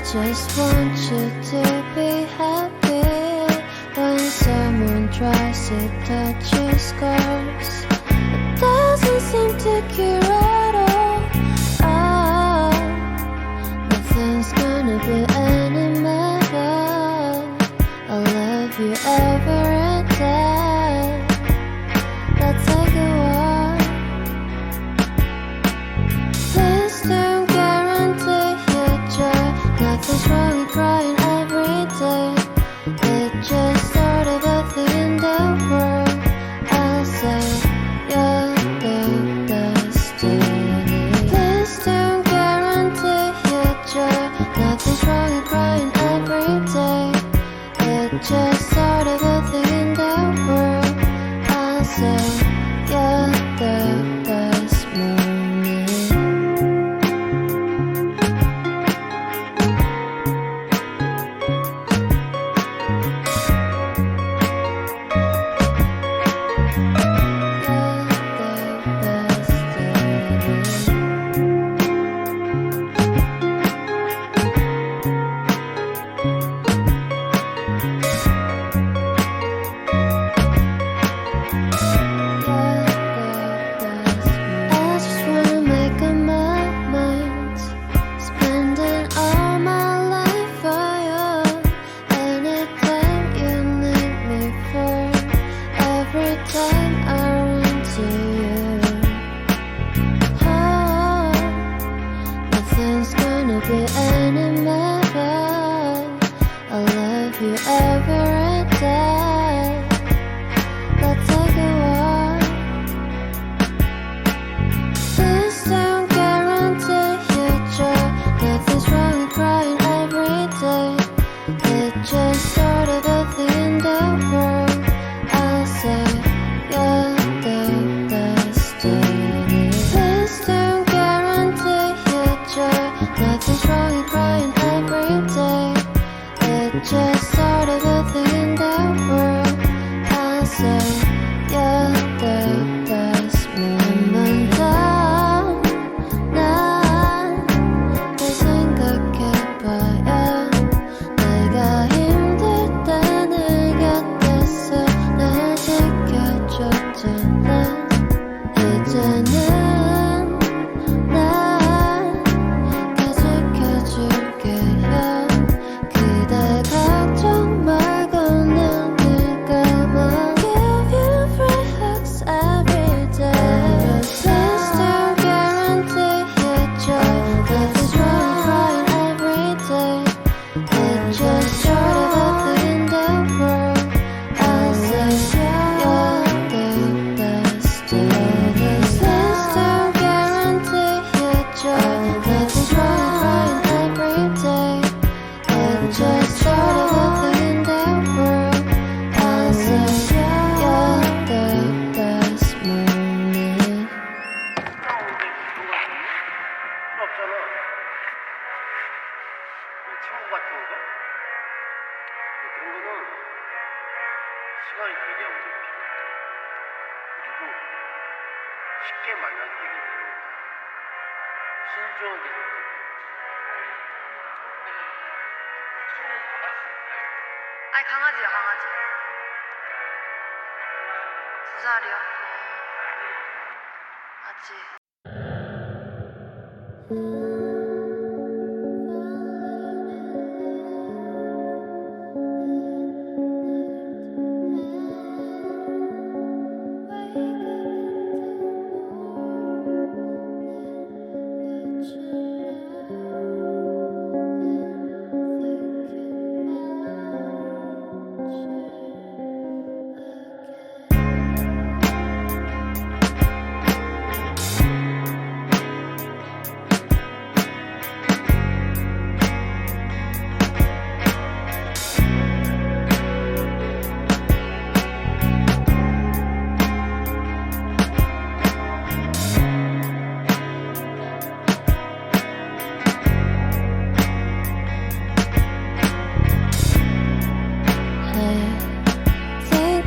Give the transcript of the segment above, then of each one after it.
Just want you to be happy. When someone tries to touch your scars, it doesn't seem to cure at all. Nothing's gonna be any better. I'll love you every day. Let's take a walk. Please don't guarantee your joy. Nothing's wrong with crying every day. It's just sort of a thing in the world. I'll say you're the destiny. Please don't guarantee your joy. Nothing's wrong with crying every day. It's just sort of a thing in the world. I'll say you're the best moment. Just sort of a thing in the world. I'll say you're the best moment. 난 생각해봐야 내가 힘들 때 내 곁에서 날 지켜줬잖아. 이제는 날 지켜줄게요. 그대 걱정 말고 눈을 감아. Give you free hugs every day. Please don't guarantee your joy. Nothing's wrong with crying every day. It's just sort of a thing in the world. I'll say you're the destiny. Please don't guarantee your joy. Nothing's wrong with crying every day. It's just sort of a thing in the world. I'll say you're the best moment. 없잖아. 친구 같은 거? 그런 거는 시간이 되게 언제 필요해. 쉽게 만나서 해결되니까 신중하게 생각해. 아니 강아지야 강아지. 2살이야. 아직.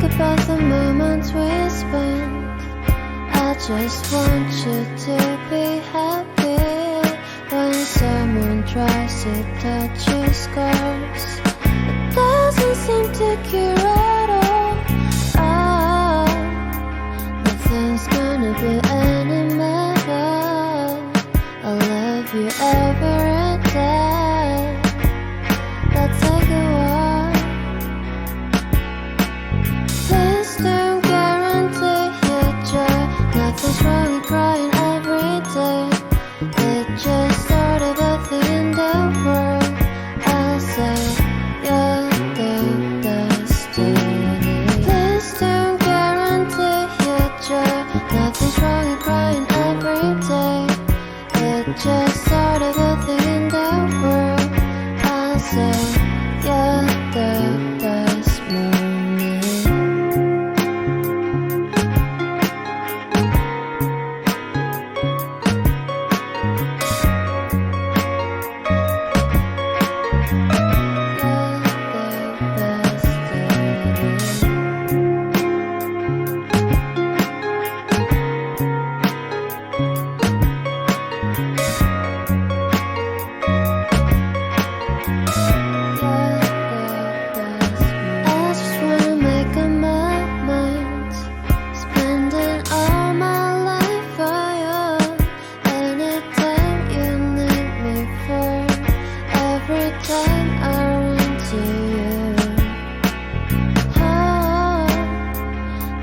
About the moments we spent, I just want you to be happy. When someone tries to touch your scars, it doesn't seem to cure at all. Nothing's gonna be any better. I love you every day. Let's take a walk. Please don't guarantee your joy. Nothing's wrong with crying every day. It just started a thing in the world. I'll say you're the destiny. Please don't guarantee your joy. Nothing's wrong with crying every day. It just started a thing in the world. I'll say you're the best moment.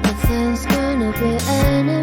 Nothing's gonna be any